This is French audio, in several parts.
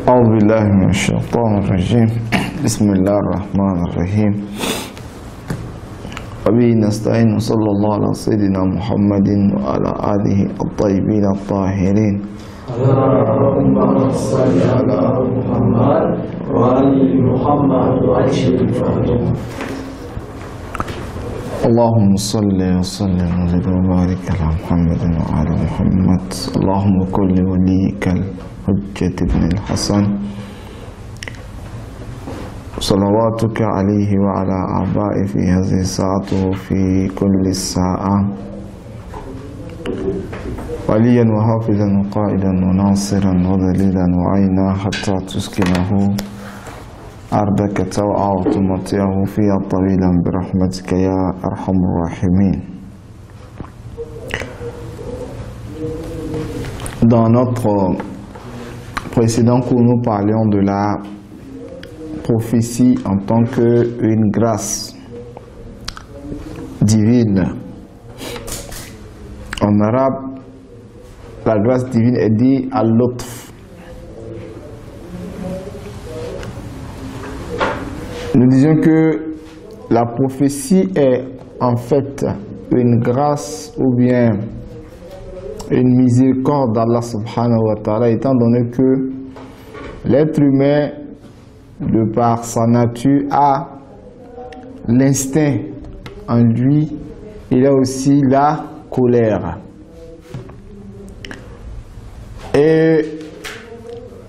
أعوذ بالله من الشيطان الرجيم بسم الله الرحمن الرحيم وبه نستعين صلى الله على سيدنا محمد وعلى آله الطيبين الطاهرين اللهم صل على محمد وآل محمد وأجل فرجهم. اللهم صل وسلم وزد وبارك على محمد وعلى محمد. اللهم كل وليك الحجة بن الحسن صلواتك عليه وعلى آبائه في هذه الساعة وفي كل الساعة وليا وحافظا وقائدا وناصرا وذليلا وعينا حتى تسكنه أرضك توعى وتمتعه فيها طويلا برحمتك يا أرحم الراحمين. Dans notre précédent cours, nous parlions de la prophétie en tant qu'une grâce divine. En arabe, la grâce divine est dit al-lutf. Nous disions que la prophétie est en fait une grâce ou bien une miséricorde d'Allah subhanahu wa ta'ala, étant donné que l'être humain, de par sa nature, a l'instinct en lui, il a aussi la colère. Et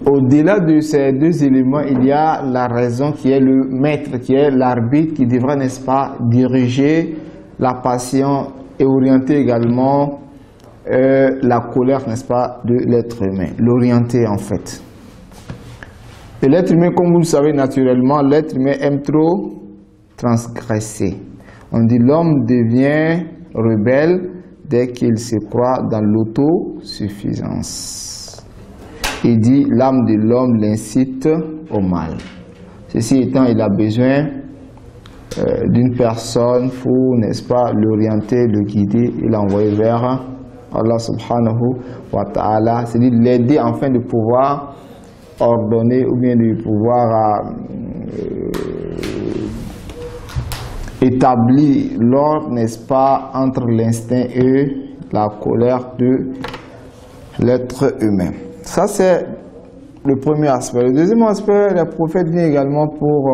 au-delà de ces deux éléments, il y a la raison qui est le maître, qui est l'arbitre, qui devra, n'est-ce pas, diriger la passion et orienter également la colère, n'est-ce pas, de l'être humain, l'orienter en fait. Et l'être humain, comme vous le savez naturellement, l'être humain aime trop transgresser. On dit l'homme devient rebelle dès qu'il se croit dans l'autosuffisance. Il dit l'âme de l'homme l'incite au mal. Ceci étant, il a besoin d'une personne pour, n'est-ce pas, l'orienter, le guider et l'envoyer vers Allah subhanahu wa ta'ala, c'est-à-dire l'aider afin de pouvoir ordonner ou bien de pouvoir établir l'ordre, n'est-ce pas, entre l'instinct et la colère de l'être humain. Ça, c'est le premier aspect. Le deuxième aspect, le prophète vient également pour,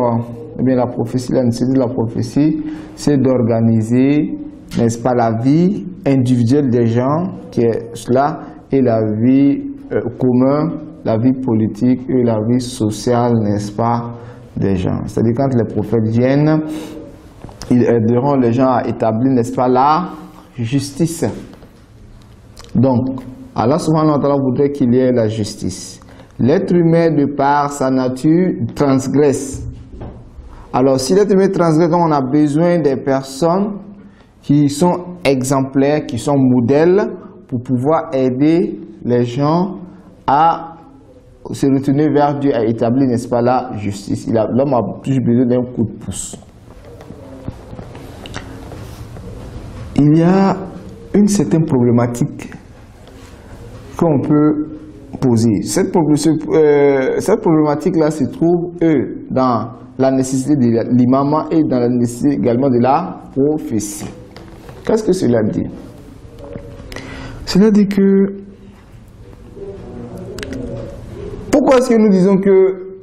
la prophétie, la nécessité de la prophétie, c'est d'organiser, n'est-ce pas, la vie individuelle des gens, qui est cela, et la vie commune, la vie politique et la vie sociale, n'est-ce pas, des gens. C'est-à-dire quand les prophètes viennent, ils aideront les gens à établir, n'est-ce pas, la justice. Donc, Allah subhanahu wa ta'ala voudrait qu'il y ait la justice. L'être humain, de par sa nature, transgresse. Alors, si l'être humain transgresse, on a besoin des personnes qui sont exemplaires, qui sont modèles, pour pouvoir aider les gens à se retourner vers Dieu, à établir, n'est-ce pas, la justice. L'homme a toujours besoin d'un coup de pouce. Il y a une certaine problématique qu'on peut poser. Cette problématique-là se trouve, dans la nécessité de l'imam et dans la nécessité également de la prophétie. Qu'est-ce que cela dit? Cela dit que pourquoi est-ce que nous disons que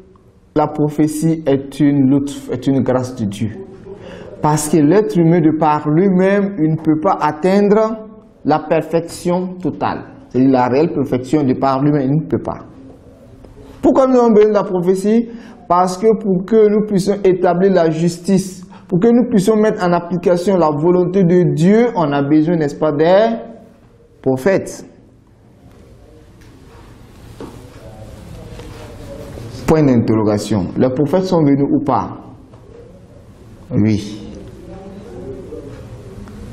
la prophétie est une lutf, est une grâce de Dieu? Parce que l'être humain, de par lui-même, il ne peut pas atteindre la perfection totale. C'est-à-dire la réelle perfection, de par lui-même, il ne peut pas. Pourquoi nous avons besoin de la prophétie? Parce que pour que nous puissions établir la justice, pour que nous puissions mettre en application la volonté de Dieu, on a besoin, n'est-ce pas, des prophètes. Point d'interrogation. Les prophètes sont venus ou pas? Oui.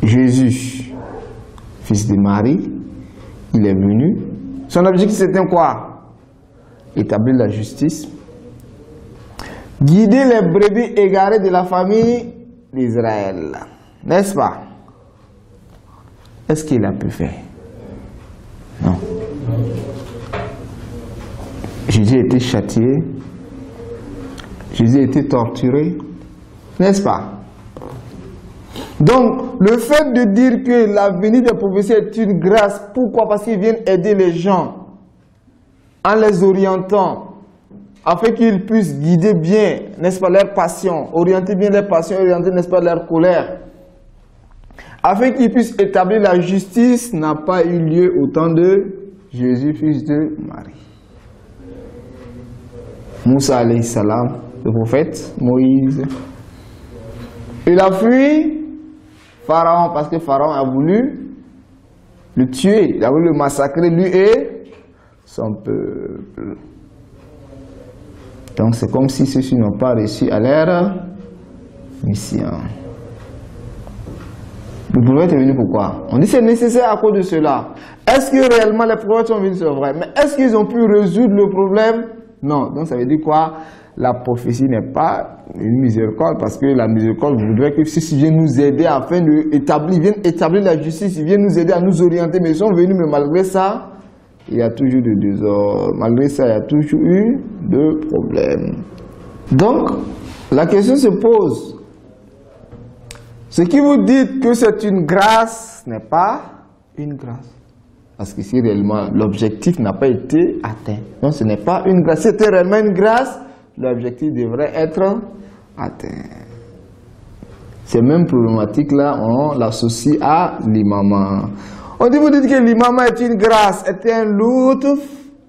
Jésus, fils de Marie, il est venu. Son objectif c'était quoi? Établir la justice. Guider les brebis égarées de la famille d'Israël. N'est-ce pas? Est-ce qu'il a pu faire? Non. Jésus a été châtié, Jésus a été torturé, n'est-ce pas? Donc, le fait de dire que la venue des prophéties est une grâce, pourquoi? Parce qu'ils viennent aider les gens en les orientant, afin qu'ils puissent guider bien, n'est-ce pas, leur passion, orienter bien leur passion, orienter, n'est-ce pas, leur colère, afin qu'ils puissent établir la justice, n'a pas eu lieu au temps de Jésus, fils de Marie. Moussa alayhi salam, le prophète, Moïse, il a fui Pharaon parce que Pharaon a voulu le tuer, il a voulu le massacrer, lui et son peuple. Donc c'est comme si ceux-ci n'ont pas réussi à leur mission. Le prophète est venu pourquoi? On dit c'est nécessaire à cause de cela. Est-ce que réellement les prophètes sont venus, c'est vrai? Mais est-ce qu'ils ont pu résoudre le problème? Non. Donc ça veut dire quoi? La prophétie n'est pas une miséricorde, parce que la miséricorde voudrait que ceux-ci viennent nous aider afin viennent établir la justice, ils viennent nous aider à nous orienter, mais ils sont venus, mais malgré ça, il y a toujours de désordre. Malgré ça, il y a toujours eu de problèmes. Donc, la question se pose. Ce qui vous dit que c'est une grâce n'est pas une grâce. Parce que si réellement l'objectif n'a pas été atteint, donc ce n'est pas une grâce. Si c'était réellement une grâce, l'objectif devrait être atteint. Ces mêmes problématiques-là, on l'associe à l'imam. On dit, vous dites que l'imam est une grâce, est un lutf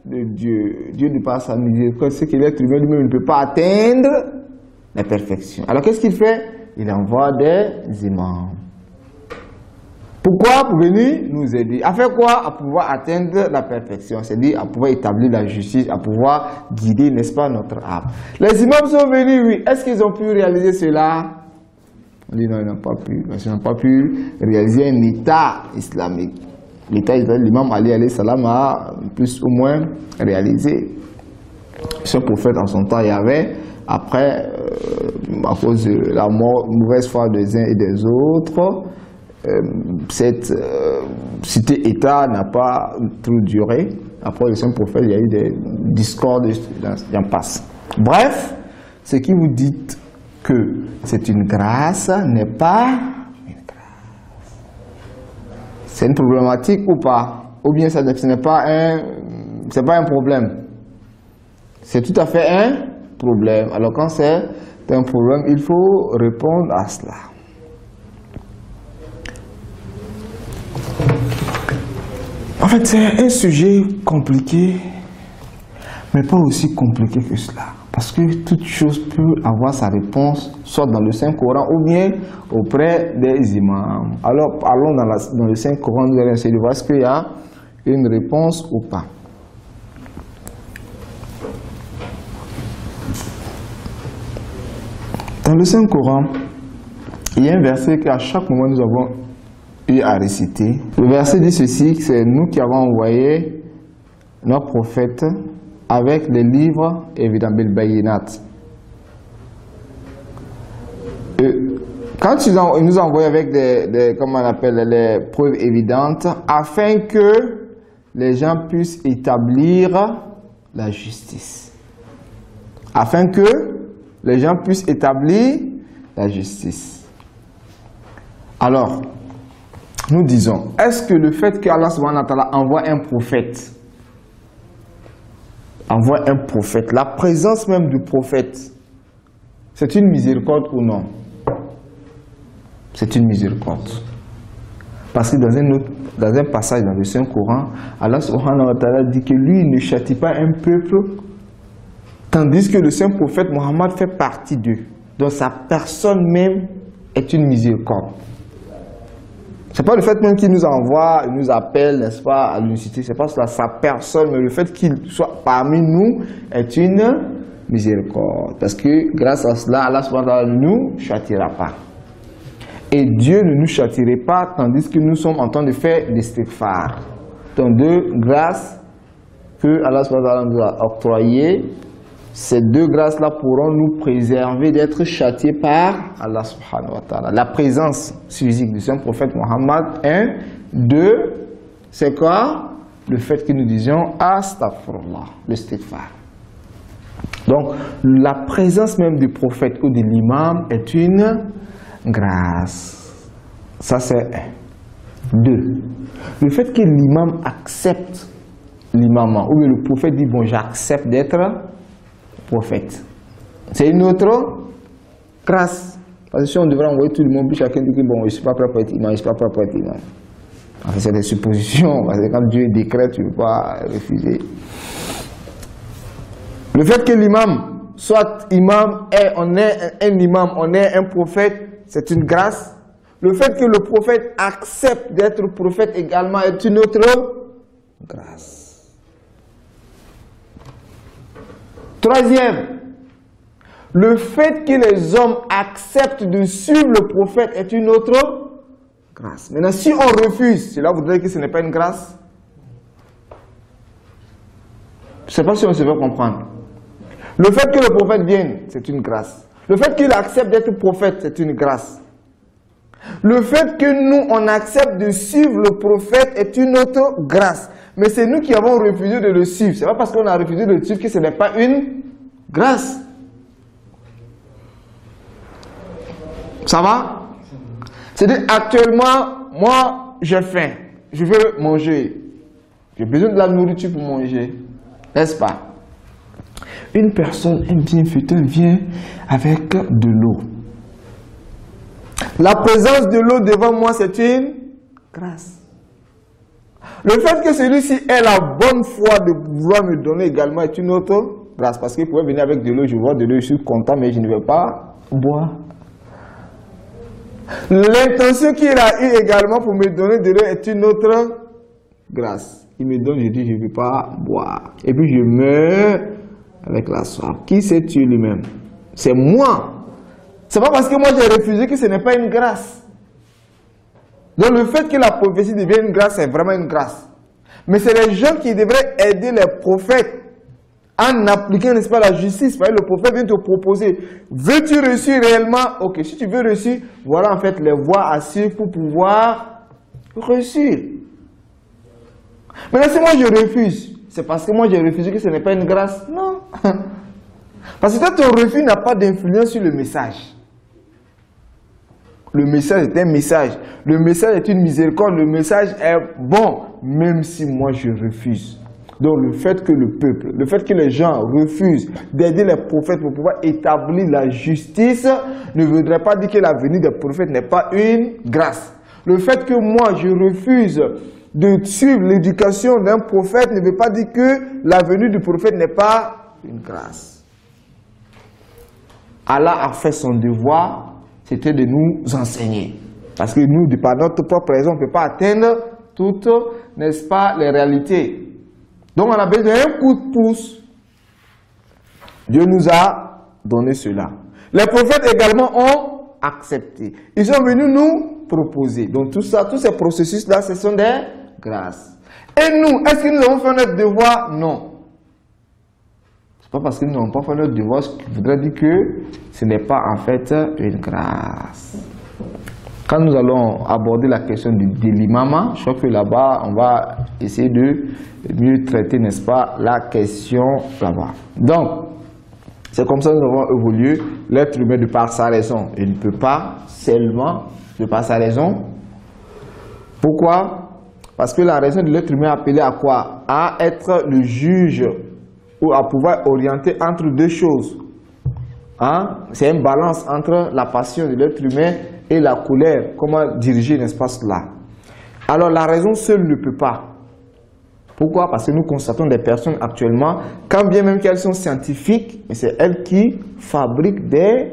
de Dieu. Dieu ne pas sa miséricorde, c'est que l'être humain lui-même ne peut pas atteindre la perfection. Alors qu'est-ce qu'il fait? Il envoie des imams. Pourquoi? Pour venir nous aider. À faire quoi? À pouvoir atteindre la perfection. C'est-à-dire à pouvoir établir la justice, à pouvoir guider, n'est-ce pas, notre âme. Les imams sont venus, oui. Est-ce qu'ils ont pu réaliser cela? On dit non, ils n'ont pas pu. Parce qu'ils n'ont pas pu réaliser un état islamique. L'état islamique, l'imam Ali alayhi salam a plus ou moins réalisé. Ce prophète en son temps, il y avait, après, à cause de la mauvaise foi des uns et des autres, cette cité-État n'a pas trop duré. Après le Saint-Prophète, il y a eu des discordes, j'en passe. Bref, ce qui vous dit que c'est une grâce n'est pas une grâce. C'est une problématique ou pas? Ou bien ce n'est pas un problème? C'est tout à fait un problème. Alors quand c'est un problème, il faut répondre à cela. En fait, c'est un sujet compliqué, mais pas aussi compliqué que cela. Parce que toute chose peut avoir sa réponse, soit dans le Saint-Coran ou bien auprès des imams. Alors, allons dans le Saint-Coran, nous allons essayer de voir est-ce qu'il y a une réponse ou pas. Dans le Saint-Coran, il y a un verset qu'à chaque moment nous avons eu à réciter. Le verset dit ceci, c'est nous qui avons envoyé nos prophètes avec les livres, évidemment, le bayinat. Quand ils nous ont envoyé avec comment on appelle, les preuves évidentes, afin que les gens puissent établir la justice. Afin que les gens puissent établir la justice. Alors, nous disons, est-ce que le fait qu'Allah subhanahu wa ta'ala envoie un prophète, la présence même du prophète, c'est une miséricorde ou non? C'est une miséricorde. Parce que dans un passage dans le Saint-Coran, Allah subhanahu wa ta'ala dit que lui il ne châtie pas un peuple, tandis que le Saint-Prophète Mohammed fait partie d'eux. Donc sa personne même est une miséricorde. C'est pas le fait même qu'il nous envoie, il nous appelle, n'est-ce pas, à l'unicité. C'est pas cela, sa personne, mais le fait qu'il soit parmi nous est une miséricorde. Parce que grâce à cela, Allah subhanahu wa ta'ala ne nous châtiera pas. Et Dieu ne nous châtierait pas tandis que nous sommes en train de faire des istighfar. Donc deux grâces que Allah subhanahu wa ta'ala nous a octroyées, ces deux grâces-là pourront nous préserver d'être châtiés par Allah subhanahu wa ta'ala. La présence physique du Saint-Prophète Mohammed, 1. 2. C'est quoi? Le fait que nous disions Astaghfirullah, le istighfar. Donc, la présence même du prophète ou de l'imam est une grâce. Ça, c'est 2. Le fait que l'imam accepte l'imam, ou le prophète dit, bon, j'accepte d'être prophète. C'est une autre grâce. Parce que si on devrait envoyer tout le monde, puis chacun dit que, bon, je ne suis pas prêt pour être imam, je ne suis pas prêt pour être imam. En fait, c'est des suppositions, parce que quand Dieu décrète, tu ne peux pas refuser. Le fait que l'imam soit imam, et on est un imam, on est un prophète, c'est une grâce. Le fait que le prophète accepte d'être prophète également est une autre grâce. 3e, le fait que les hommes acceptent de suivre le prophète est une autre grâce. Maintenant, si on refuse, cela voudrait dire que ce n'est pas une grâce. Je ne sais pas si on se veut comprendre. Le fait que le prophète vienne, c'est une grâce. Le fait qu'il accepte d'être prophète, c'est une grâce. Le fait que nous, on accepte de suivre le prophète est une autre grâce. Mais c'est nous qui avons refusé de le suivre. Ce n'est pas parce qu'on a refusé de le suivre que ce n'est pas une grâce. Ça va? C'est-à-dire, actuellement, moi, j'ai faim. Je veux manger. J'ai besoin de la nourriture pour manger. N'est-ce pas? Une personne, un bienfaiteur, vient avec de l'eau. La présence de l'eau devant moi, c'est une grâce. Le fait que celui-ci ait la bonne foi de vouloir me donner également est une autre grâce. Parce qu'il pouvait venir avec de l'eau, je vois de l'eau, je suis content, mais je ne vais pas boire. L'intention qu'il a eue également pour me donner de l'eau est une autre grâce. Il me donne, je dis, je ne veux pas boire. Et puis je meurs avec la soif. Qui s'est tué lui-même? C'est moi. C'est pas parce que moi j'ai refusé que ce n'est pas une grâce. Donc le fait que la prophétie devienne une grâce, c'est vraiment une grâce. Mais c'est les gens qui devraient aider les prophètes en appliquant, n'est-ce pas, la justice. Parce que le prophète vient te proposer, veux-tu réussir réellement? Ok, si tu veux réussir, voilà en fait les voies à suivre pour pouvoir réussir. Maintenant si moi je refuse, c'est parce que moi j'ai refusé que ce n'est pas une grâce? Non. Parce que toi, ton refus n'a pas d'influence sur le message. Le message est un message. Le message est une miséricorde. Le message est bon, même si moi je refuse. Donc le fait que le peuple, le fait que les gens refusent d'aider les prophètes pour pouvoir établir la justice ne voudrait pas dire que la venue des prophètes n'est pas une grâce. Le fait que moi je refuse de suivre l'éducation d'un prophète ne veut pas dire que la venue du prophète n'est pas une grâce. Allah a fait son devoir, c'était de nous enseigner. Parce que nous, par notre propre raison, on ne peut pas atteindre toutes, n'est-ce pas, les réalités. Donc on a besoin d'un coup de pouce. Dieu nous a donné cela. Les prophètes également ont accepté. Ils sont venus nous proposer. Donc tout ça, tous ces processus-là, ce sont des grâces. Et nous, est-ce que nous avons fait notre devoir? Non. Ce n'est pas parce que nous n'avons pas fait notre devoir, ce qui voudrait dire que ce n'est pas en fait une grâce. Quand nous allons aborder la question de l'imam, je crois que là-bas, on va essayer de mieux traiter, n'est-ce pas, la question là-bas. Donc, c'est comme ça que nous avons évolué. L'être humain, de par sa raison, il ne peut pas seulement, de par sa raison. Pourquoi? Parce que la raison de l'être humain est appelée à quoi? À être le juge ou à pouvoir orienter entre deux choses. Hein? C'est une balance entre la passion de l'être humain et la colère. Comment diriger, n'est-ce pas, cela? Alors la raison seule ne peut pas. Pourquoi? Parce que nous constatons des personnes actuellement, quand bien même qu'elles sont scientifiques, mais c'est elles qui fabriquent des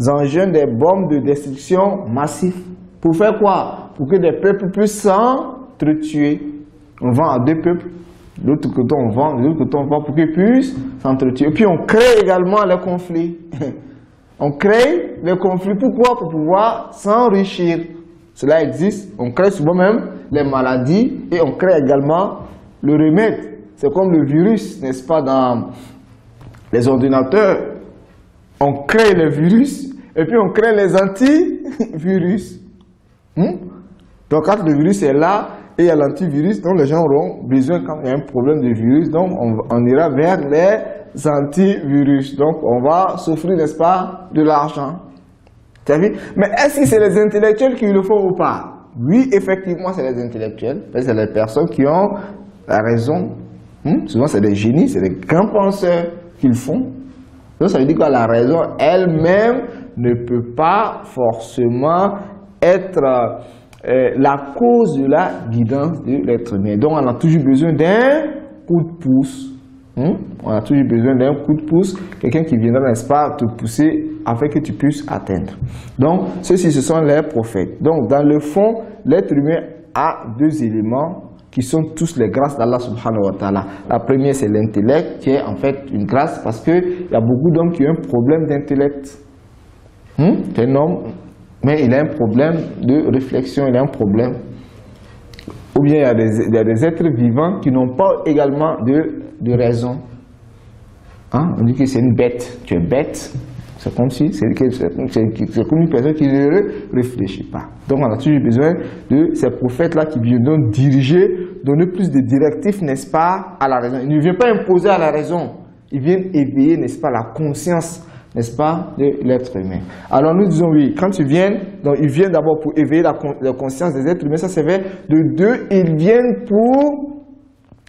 engins, des bombes de destruction massives. Pour faire quoi? Pour que des peuples puissent s'entretuer. On vend à deux peuples, de l'autre côté on vend, de l'autre côté on vend pour qu'ils puissent s'entretuer. Et puis on crée également les conflits. On crée les conflits, pourquoi? Pour pouvoir s'enrichir. Cela existe, on crée souvent même les maladies et on crée également le remède. C'est comme le virus, n'est-ce pas, dans les ordinateurs. On crée les virus et puis on crée les antivirus. Donc quand le virus est là et il y a l'antivirus, donc les gens auront besoin quand il y a un problème de virus, donc on ira vers les antivirus. Donc, on va s'offrir, n'est-ce pas, de l'argent. Tu as vu? Mais est-ce que c'est les intellectuels qui le font ou pas? Oui, effectivement, c'est les intellectuels. C'est les personnes qui ont la raison. Souvent, c'est des génies, c'est des grands penseurs qui le font. Donc, ça veut dire que la raison elle-même ne peut pas forcément être la cause de la guidance de l'être humain. Donc, on a toujours besoin d'un coup de pouce. On a toujours besoin d'un coup de pouce, quelqu'un qui viendra, n'est-ce pas, te pousser afin que tu puisses atteindre. Donc, ceux-ci, ce sont les prophètes. Donc, dans le fond, l'être humain a deux éléments qui sont tous les grâces d'Allah subhanahu wa ta'ala. La première, c'est l'intellect, qui est en fait une grâce parce qu'il y a beaucoup d'hommes qui ont un problème d'intellect. C'est un homme, mais il a un problème de réflexion, il a un problème. Ou bien il y a des êtres vivants qui n'ont pas également de raison. On dit que c'est une bête. Tu es bête. C'est comme si c'est comme une personne qui ne réfléchit pas. Donc on a toujours besoin de ces prophètes-là qui viennent diriger, donner plus de directives, n'est-ce pas, à la raison. Ils ne viennent pas imposer à la raison. Ils viennent éveiller, n'est-ce pas, la conscience, n'est-ce pas, de l'être humain. Alors nous disons oui, quand ils viennent, donc ils viennent d'abord pour éveiller la conscience des êtres humains, ça c'est vrai. De deux, ils viennent pour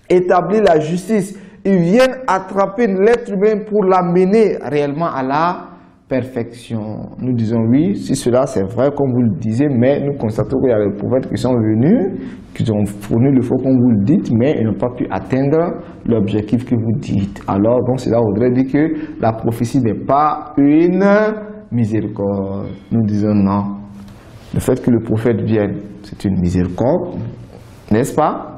établir la justice. Ils viennent attraper l'être humain pour l'amener réellement à la perfection. Nous disons oui, si cela c'est vrai comme vous le disiez, mais nous constatons qu'il y a des prophètes qui sont venus, qui ont fourni le faux comme vous le dites, mais ils n'ont pas pu atteindre l'objectif que vous dites. Alors, donc cela voudrait dire que la prophétie n'est pas une miséricorde. Nous disons non. Le fait que le prophète vienne, c'est une miséricorde, n'est-ce pas?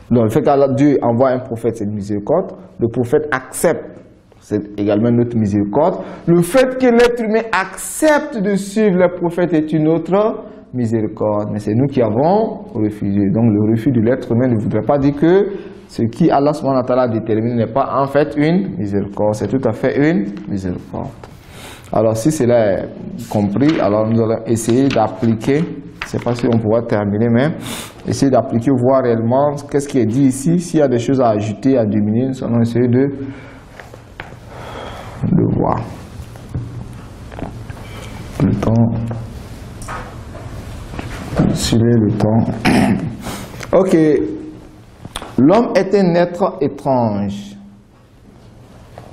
Donc le fait que Dieu envoie un prophète, c'est une miséricorde. Le prophète accepte, c'est également une autre miséricorde. Le fait que l'être humain accepte de suivre le prophète est une autre miséricorde. Mais c'est nous qui avons refusé. Donc le refus de l'être humain ne voudrait pas dire que ce qui Allah subhanahu wa ta'ala détermine n'est pas en fait une miséricorde. C'est tout à fait une miséricorde. Alors si cela est compris, alors nous allons essayer d'appliquer. Je ne sais pas si on pourra terminer, mais essayer d'appliquer, voir réellement qu'est-ce qui est dit ici. S'il y a des choses à ajouter, à diminuer, nous allons essayer de voir. Le temps. Le temps. Ok. L'homme est un être étrange.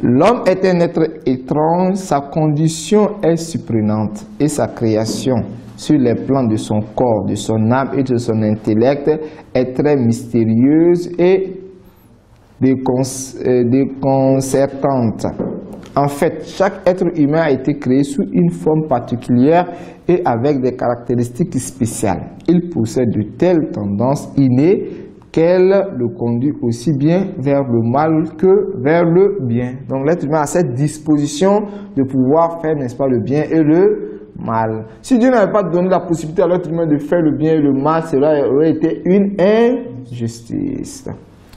L'homme est un être étrange, sa condition est surprenante et sa création sur les plans de son corps, de son âme et de son intellect est très mystérieuse et déconcertante. En fait, chaque être humain a été créé sous une forme particulière et avec des caractéristiques spéciales. Il possède de telles tendances innées qu'elle le conduit aussi bien vers le mal que vers le bien. Donc l'être humain a cette disposition de pouvoir faire, n'est-ce pas, le bien et le mal. Si Dieu n'avait pas donné la possibilité à l'être humain de faire le bien et le mal, cela aurait été une injustice.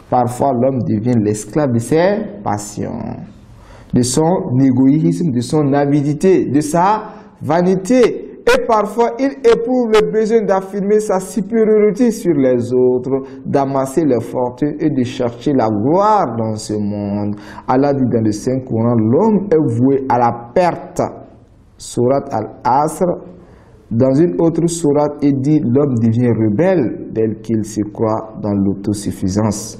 Parfois, l'homme devient l'esclave de ses passions, de son égoïsme, de son avidité, de sa vanité. Et parfois, il éprouve le besoin d'affirmer sa supériorité sur les autres, d'amasser les fortunes et de chercher la gloire dans ce monde. Allah dit dans le Saint-Coran, l'homme est voué à la perte. Sourate Al-Asr. Dans une autre sourate, il dit l'homme devient rebelle dès qu'il se croit dans l'autosuffisance.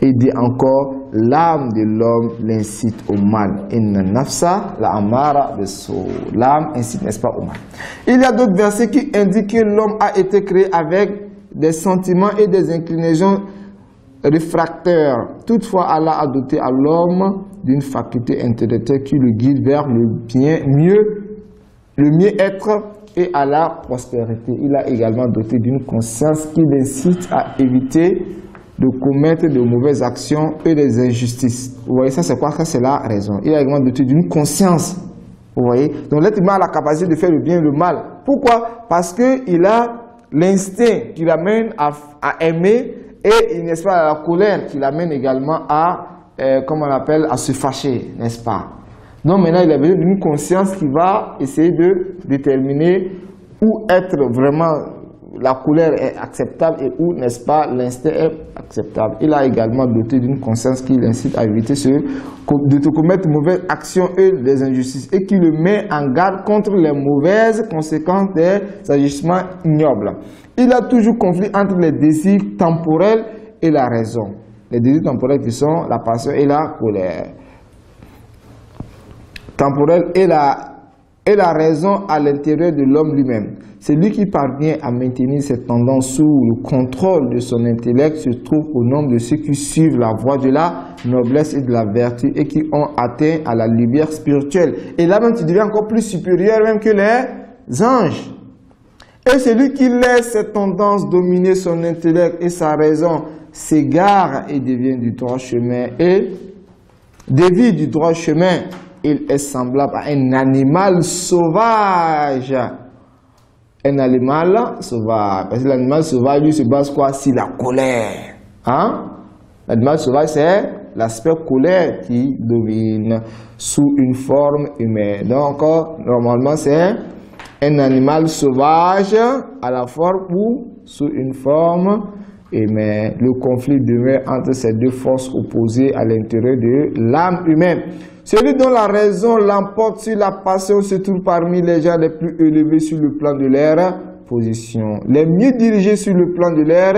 Il dit encore, l'âme de l'homme l'incite au mal. Inna nafsa la amara bisu. L'âme incite, n'est-ce pas, au mal. Il y a d'autres versets qui indiquent que l'homme a été créé avec des sentiments et des inclinations réfractaires. Toutefois, Allah a doté à l'homme d'une faculté intellectuelle qui le guide vers le mieux-être et à la prospérité. Il a également doté d'une conscience qui l'incite à éviter de commettre de mauvaises actions et des injustices. Vous voyez, ça c'est quoi? Ça c'est la raison. Il a également doté d'une conscience. Vous voyez? Donc l'être humain a la capacité de faire le bien et le mal. Pourquoi? Parce qu'il a l'instinct qui l'amène à aimer et, n'est-ce pas, la colère qui l'amène également à, comment on appelle, à se fâcher, n'est-ce pas? Donc maintenant il a besoin d'une conscience qui va essayer de déterminer où être vraiment la colère est acceptable et où, n'est-ce pas, l'instinct est acceptable. Il a également doté d'une conscience qui l'incite à éviter de te commettre mauvaises actions et des injustices et qui le met en garde contre les mauvaises conséquences des agissements ignobles. Il a toujours conflit entre les désirs temporels et la raison. Les désirs temporels qui sont la passion et la colère. Temporelle et la raison à l'intérieur de l'homme lui-même. Celui qui parvient à maintenir cette tendance sous le contrôle de son intellect se trouve au nombre de ceux qui suivent la voie de la noblesse et de la vertu et qui ont atteint à la lumière spirituelle. Et là même, tu deviens encore plus supérieur même que les anges. Et celui qui laisse cette tendance dominer son intellect et sa raison s'égare et devient du droit chemin et dévie du droit chemin. Il est semblable à un animal sauvage. Un animal sauvage. Parce que l'animal sauvage, lui, se base quoi? Sur la colère. Hein? L'animal sauvage, c'est l'aspect colère qui domine sous une forme humaine. Donc, normalement, c'est un animal sauvage à la forme ou sous une forme humaine. Le conflit demeure entre ces deux forces opposées à l'intérieur de l'âme humaine. Celui dont la raison l'emporte sur la passion se trouve parmi les gens les plus élevés sur le plan de leur position, les mieux dirigés sur le plan de leur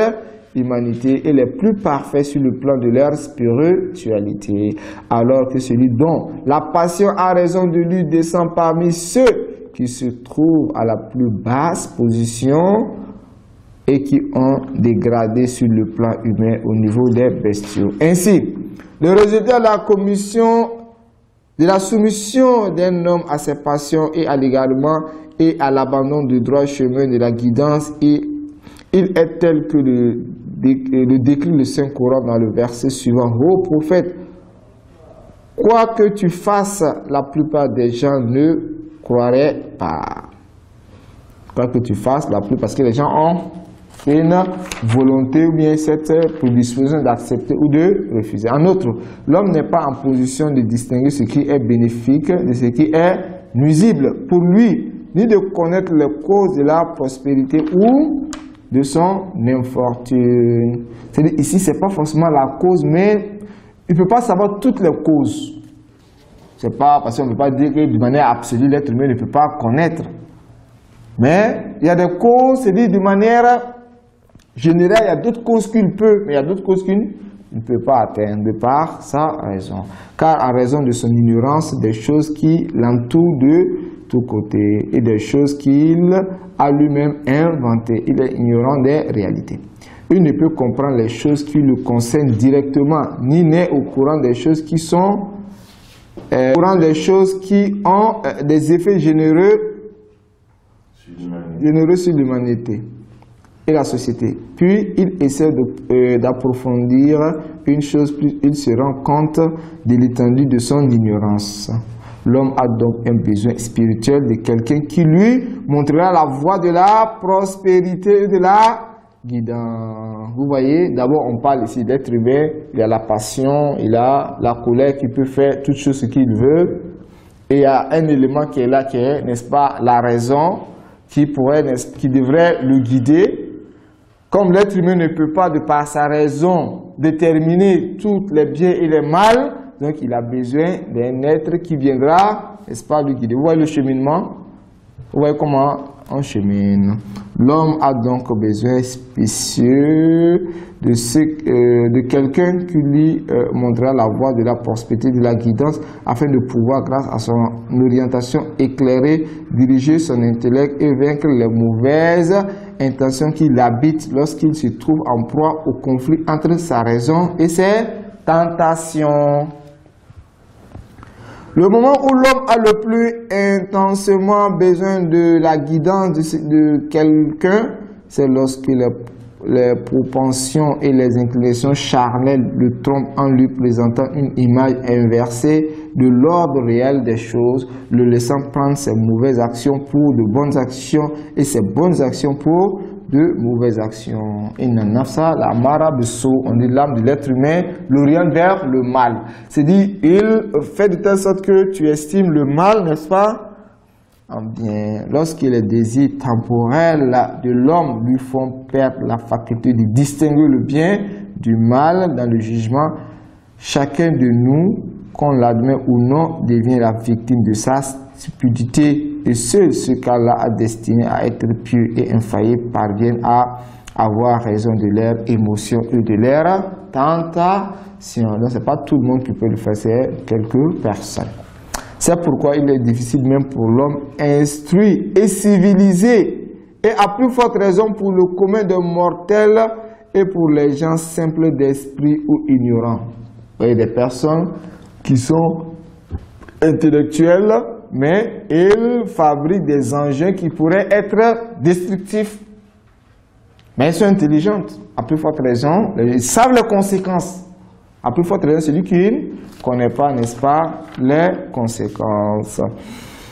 humanité et les plus parfaits sur le plan de leur spiritualité, alors que celui dont la passion a raison de lui descend parmi ceux qui se trouvent à la plus basse position et qui ont dégradé sur le plan humain au niveau des bestiaux. Ainsi, le résultat de la soumission d'un homme à ses passions et à l'égarement et à l'abandon du droit chemin de la guidance, et il est tel que le décrit le Saint-Coran dans le verset suivant. Ô prophète, quoi que tu fasses, la plupart des gens ne croiraient pas. Quoi que tu fasses, la plupart, parce que les gens ont une volonté ou bien cette prédisposition d'accepter ou de refuser. En outre, l'homme n'est pas en position de distinguer ce qui est bénéfique de ce qui est nuisible pour lui, ni de connaître les causes de la prospérité ou de son infortune. C'est-à-dire ici, ce n'est pas forcément la cause, mais il ne peut pas savoir toutes les causes. C'est pas parce qu'on ne peut pas dire que de manière absolue, l'être humain ne peut pas connaître. Mais il y a des causes, c'est-à-dire de manière général, il y a d'autres causes qu'il peut, mais il y a d'autres causes qu'il ne peut pas atteindre de par sa raison. Car en raison de son ignorance des choses qui l'entourent de tous côtés et des choses qu'il a lui-même inventées, il est ignorant des réalités. Il ne peut comprendre les choses qui le concernent directement, ni n'est au courant des choses qui sont au courant des choses qui ont des effets généreux sur l'humanité et la société. Puis il essaie d'approfondir une chose, plus il se rend compte de l'étendue de son ignorance. L'homme a donc un besoin spirituel de quelqu'un qui lui montrera la voie de la prospérité et de la guidance. Vous voyez, d'abord on parle ici d'être humain, il y a la passion, il y a la colère qui peut faire toutes choses ce qu'il veut, et il y a un élément qui est là, qui est, n'est-ce pas, la raison, qui devrait le guider. Comme l'être humain ne peut pas, de par sa raison, déterminer tous les biens et les mal, donc il a besoin d'un être qui viendra, n'est-ce pas, lui guider. Vous voyez le cheminement? Vous voyez comment on chemine. L'homme a donc besoin spécieux de quelqu'un qui lui montrera la voie de la prospérité, de la guidance, afin de pouvoir, grâce à son orientation éclairée, diriger son intellect et vaincre les mauvaises intentions qui l'habitent lorsqu'il se trouve en proie au conflit entre sa raison et ses tentations. Le moment où l'homme a le plus intensément besoin de la guidance de quelqu'un, c'est lorsque les propensions et les inclinations charnelles le trompent en lui présentant une image inversée de l'ordre réel des choses, le laissant prendre ses mauvaises actions pour de bonnes actions et ses bonnes actions pour de mauvaises actions. Inna nafsa la mara biso, on dit l'âme de l'être humain l'oriente vers le mal. C'est dit, il fait de telle sorte que tu estimes le mal, n'est-ce pas, en bien. Lorsque les désirs temporels de l'homme lui font perdre la faculté de distinguer le bien du mal dans le jugement, chacun de nous, qu'on l'admet ou non, devient la victime de sa stupidité. Et seul ce qu'Allah a destiné à être pieux et infaillible parviennent à avoir raison de leurs émotions et de leurs tentations. Donc, ce n'est pas tout le monde qui peut le faire, c'est quelques personnes. C'est pourquoi il est difficile même pour l'homme instruit et civilisé, et à plus forte raison pour le commun des mortels et pour les gens simples d'esprit ou ignorants. Vous voyez, des personnes qui sont intellectuelles, mais ils fabriquent des engins qui pourraient être destructifs. Mais elles sont intelligentes, à plus forte raison, ils savent les conséquences. À plus forte raison, celui qui ne connaît pas, n'est-ce pas, les conséquences.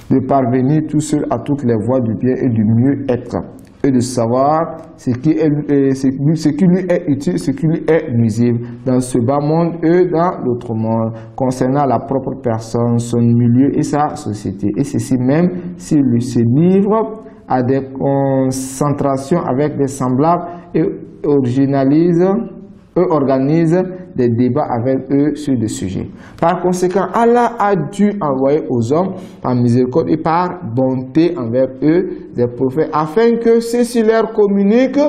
De parvenir tout seul à toutes les voies du bien et du mieux-être. Et de savoir ce qui lui est utile, ce qui lui est nuisible dans ce bas monde et dans l'autre monde, concernant la propre personne, son milieu et sa société. Et ceci même s'il se livre à des concentrations avec des semblables et organise des débats avec eux sur des sujets. Par conséquent, Allah a dû envoyer aux hommes par miséricorde et par bonté envers eux des prophètes afin que ceux-ci leur communiquent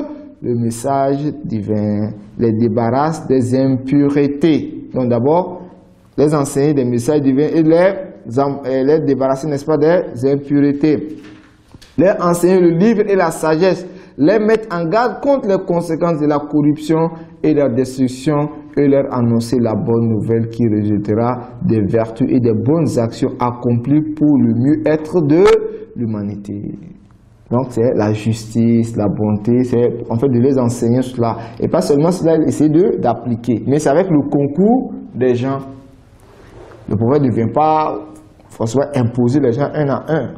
le message divin, les débarrassent des impuretés. Donc d'abord, les enseigner des messages divins et les débarrasser, n'est-ce pas, des impuretés. Les enseigner le livre et la sagesse, les mettre en garde contre les conséquences de la corruption et de la destruction et leur annoncer la bonne nouvelle qui résultera des vertus et des bonnes actions accomplies pour le mieux-être de l'humanité. Donc c'est la justice, la bonté, c'est en fait de les enseigner cela. Et pas seulement cela, essayer d'appliquer, mais c'est avec le concours des gens. Le prophète ne vient pas forcément imposer les gens un à un.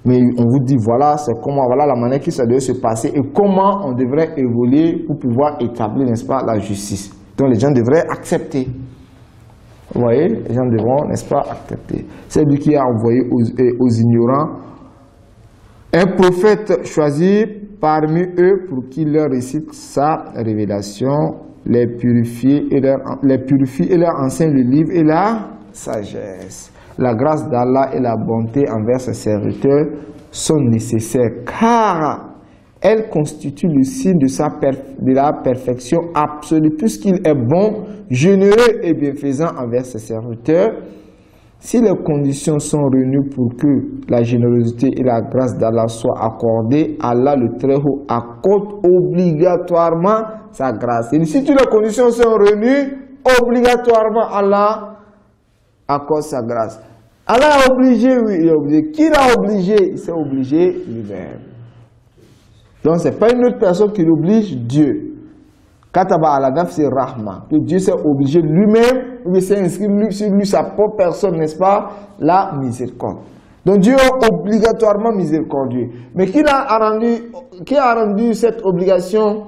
Mais on vous dit, voilà, c'est comment, voilà la manière qui ça doit se passer et comment on devrait évoluer pour pouvoir établir, n'est-ce pas, la justice. Donc les gens devraient accepter. Vous voyez, les gens devront, n'est-ce pas, accepter. C'est lui qui a envoyé aux ignorants un prophète choisi parmi eux pour qu'il leur récite sa révélation, les purifie et leur enseigne le livre et la sagesse. La grâce d'Allah et la bonté envers ses serviteurs sont nécessaires car elles constituent le signe de la perfection absolue puisqu'il est bon, généreux et bienfaisant envers ses serviteurs. Si les conditions sont réunies pour que la générosité et la grâce d'Allah soient accordées, Allah le Très-Haut accorde obligatoirement sa grâce. Et si toutes les conditions sont réunies, obligatoirement Allah accorde sa grâce. Allah a obligé, oui, il est obligé. Qui l'a obligé? Il s'est obligé lui-même. Donc, ce n'est pas une autre personne qui l'oblige, Dieu. Kataba al-Adaf, c'est Rahma. Que Dieu s'est obligé lui-même, il s'est inscrit sur lui, sa propre personne, n'est-ce pas? La miséricorde. Donc, Dieu est obligatoirement miséricordieux. Mais qui a rendu cette obligation?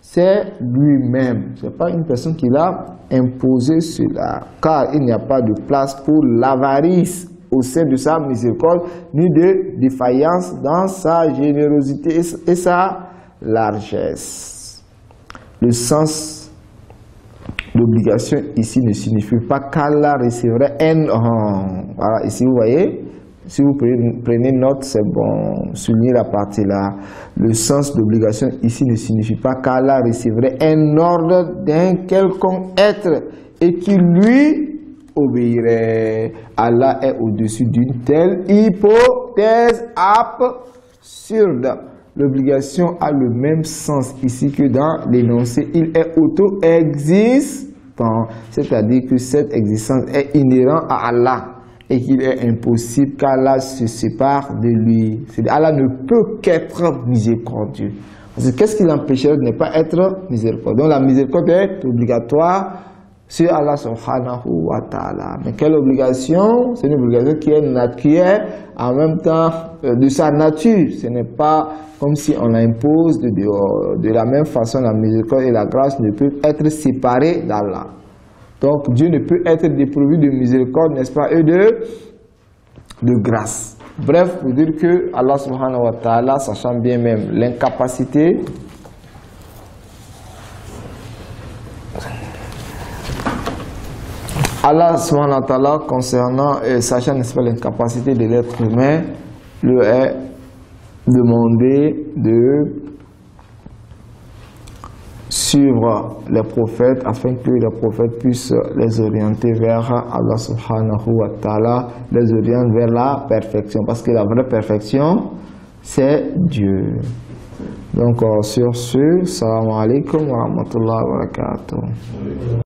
C'est lui-même. Ce n'est pas une personne qui l'a imposé cela. Car il n'y a pas de place pour l'avarice au sein de sa miséricorde, ni de défaillance dans sa générosité et sa largesse. Le sens d'obligation ici ne signifie pas qu'Allah recevrait un rang. Voilà, ici vous voyez. Si vous prenez note, c'est bon, soulignez la partie là. Le sens d'obligation ici ne signifie pas qu'Allah recevrait un ordre d'un quelconque être et qui lui obéirait. Allah est au-dessus d'une telle hypothèse absurde. L'obligation a le même sens ici que dans l'énoncé. Il est auto-existant, c'est-à-dire que cette existence est inhérente à Allah. Et qu'il est impossible qu'Allah se sépare de lui. Allah ne peut qu'être miséricordieux. Parce que qu'est-ce qui l'empêcherait de ne pas être miséricordieux? Donc la miséricorde est obligatoire sur Allah subhanahu wa ta'ala. Mais quelle obligation? C'est une obligation qui est en même temps de sa nature. Ce n'est pas comme si on l'impose de dehors. De la même façon, la miséricorde et la grâce ne peuvent être séparées d'Allah. Donc Dieu ne peut être dépourvu de miséricorde, n'est-ce pas, et de grâce. Bref, pour dire que Allah subhanahu wa ta'ala, sachant bien même l'incapacité Allah subhanahu wa ta'ala concernant sachant n'est-ce pas l'incapacité de l'être humain, lui est demandé de suivre les prophètes afin que les prophètes puissent les orienter vers Allah subhanahu wa ta'ala, les orienter vers la perfection, parce que la vraie perfection c'est Dieu. Donc sur ce, salam alaikum wa rahmatullahi wa barakatuh.